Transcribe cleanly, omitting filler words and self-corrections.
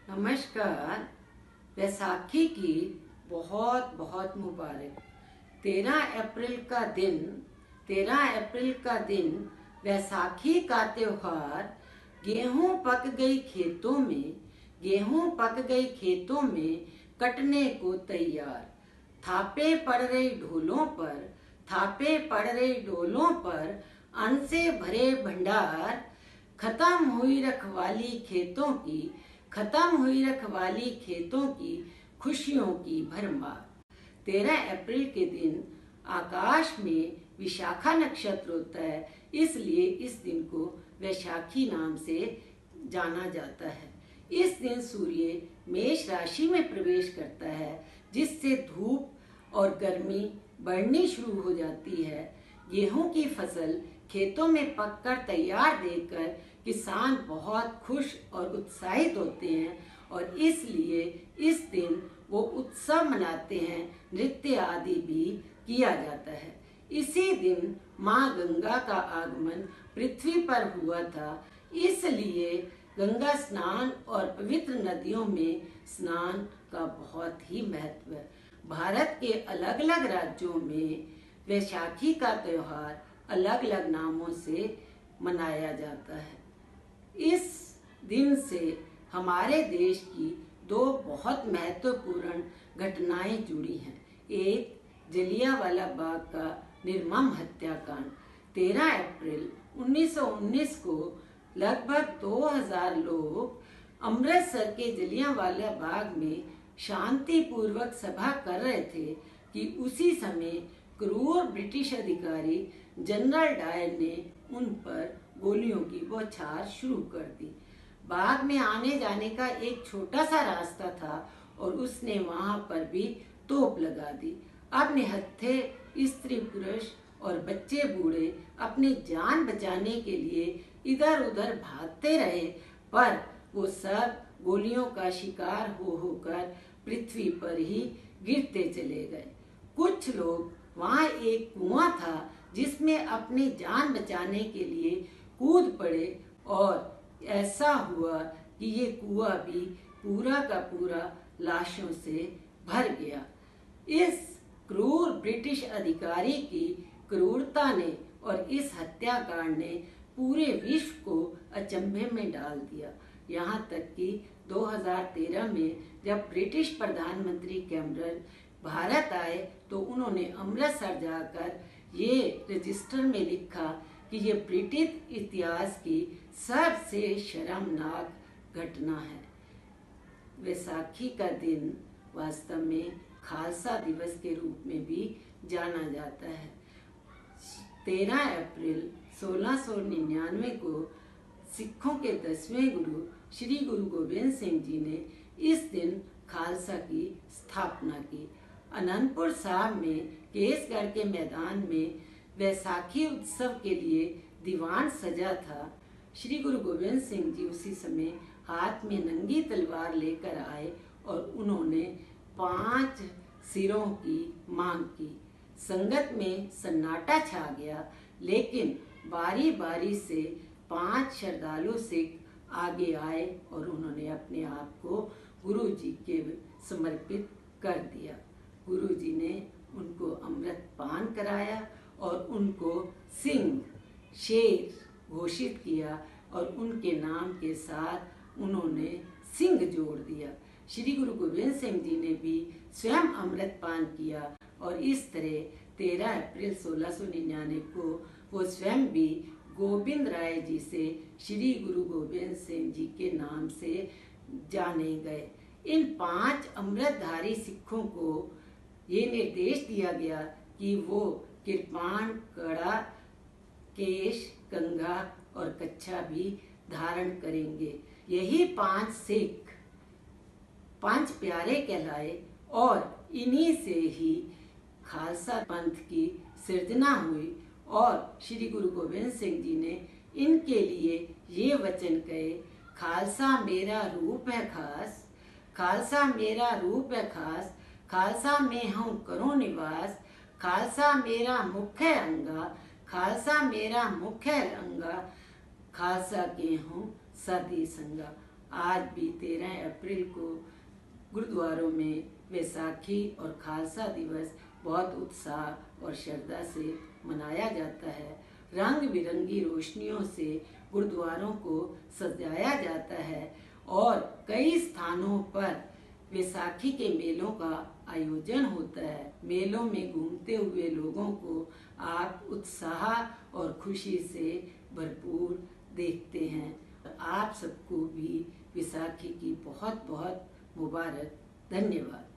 नमस्कार। वैसाखी की बहुत बहुत मुबारक। 13 अप्रैल का दिन वैसाखी का त्योहार। गेहूं पक गई खेतों में कटने को तैयार। थापे पड़ रही ढोलों पर अन्न से भरे भंडार। खत्म हुई रखवाली खेतों की खुशियों की भरमार। 13 अप्रैल के दिन आकाश में विशाखा नक्षत्र होता है, इसलिए इस दिन को वैशाखी नाम से जाना जाता है। इस दिन सूर्य मेष राशि में प्रवेश करता है, जिससे धूप और गर्मी बढ़नी शुरू हो जाती है। गेहूं की फसल खेतों में पककर तैयार देखकर किसान बहुत खुश और उत्साहित होते हैं और इसलिए इस दिन वो उत्सव मनाते हैं, नृत्य आदि भी किया जाता है। इसी दिन माँ गंगा का आगमन पृथ्वी पर हुआ था, इसलिए गंगा स्नान और पवित्र नदियों में स्नान का बहुत ही महत्व है। भारत के अलग अलग राज्यों में वैशाखी का त्योहार अलग अलग नामों से मनाया जाता है। इस दिन से हमारे देश की दो बहुत महत्वपूर्ण घटनाएं जुड़ी हैं। एक, जलियांवाला बाग का निर्मम हत्याकांड। 13 अप्रैल 1919 को लगभग 2000 लोग अमृतसर के जलियांवाला बाग में शांतिपूर्वक सभा कर रहे थे कि उसी समय क्रूर ब्रिटिश अधिकारी जनरल डायर ने उन पर गोलियों की बौछार शुरू कर दी। बाग में आने जाने का एक छोटा सा रास्ता था और उसने वहां पर भी तोप लगा दी। अब निहत्थे स्त्री पुरुष और बच्चे बूढ़े अपनी जान बचाने के लिए इधर उधर भागते रहे, पर वो सब गोलियों का शिकार होकर पृथ्वी पर ही गिरते चले गए। कुछ लोग वहां एक कुआं था जिसमें अपनी जान बचाने के लिए कूद पड़े और ऐसा हुआ कि ये कुआं भी पूरा का पूरा लाशों से भर गया। इस क्रूर ब्रिटिश अधिकारी की क्रूरता ने और इस हत्याकांड ने पूरे विश्व को अचंभे में डाल दिया। यहाँ तक कि 2013 में जब ब्रिटिश प्रधानमंत्री कैमरन भारत आए तो उन्होंने अमृतसर जाकर ये रजिस्टर में लिखा कि ये ब्रिटिश इतिहास की सबसे शर्मनाक घटना है। वैसाखी का दिन वास्तव में खालसा दिवस के रूप में भी जाना जाता है। 13 अप्रैल 1699 को सिखों के 10वें गुरु श्री गुरु गोबिंद सिंह जी ने इस दिन खालसा की स्थापना की। अनंतपुर साहब में केसगढ़ के मैदान में वैसाखी उत्सव के लिए दीवान सजा था। श्री गुरु गोबिंद सिंह जी उसी समय हाथ में नंगी तलवार लेकर आए और उन्होंने 5 सिरों की मांग की। संगत में सन्नाटा छा गया, लेकिन बारी बारी से 5 श्रद्धालु सिख आगे आए और उन्होंने अपने आप को गुरु जी के समर्पित कर दिया। गुरु जी ने उनको अमृत पान कराया और उनको सिंह शेर घोषित किया और उनके नाम के साथ उन्होंने सिंह जोड़ दिया। श्री गुरु गोबिंद सिंह जी ने भी स्वयं अमृत पान किया और इस तरह 13 अप्रैल 1699 को वो स्वयं भी गोविंद राय जी से श्री गुरु गोबिंद सिंह जी के नाम से जाने गए। इन 5 अमृतधारी सिखों को ये निर्देश दिया गया कि वो कृपाण, कड़ा, केश, कंघा और कच्छा भी धारण करेंगे। यही 5 सिख 5 प्यारे कहलाए और इन्हीं से ही खालसा पंथ की सृजना हुई और श्री गुरु गोबिंद सिंह जी ने इनके लिए ये वचन कहे, खालसा मेरा रूप है खास, खालसा मेरा रूप है खास, खालसा में हूँ करो निवास, खालसा मेरा मुख्य अंगा, खालसा मेरा मुख्य अंगा, खालसा के हूँ सदी संगा। आज भी 13 अप्रैल को गुरुद्वारों में वैसाखी और खालसा दिवस बहुत उत्साह और श्रद्धा से मनाया जाता है। रंग बिरंगी रोशनियों से गुरुद्वारों को सजाया जाता है और कई स्थानों पर वैसाखी के मेलों का आयोजन होता है। मेलों में घूमते हुए लोगों को आप उत्साह और खुशी से भरपूर देखते हैं। आप सबको भी वैसाखी की बहुत बहुत मुबारक। धन्यवाद।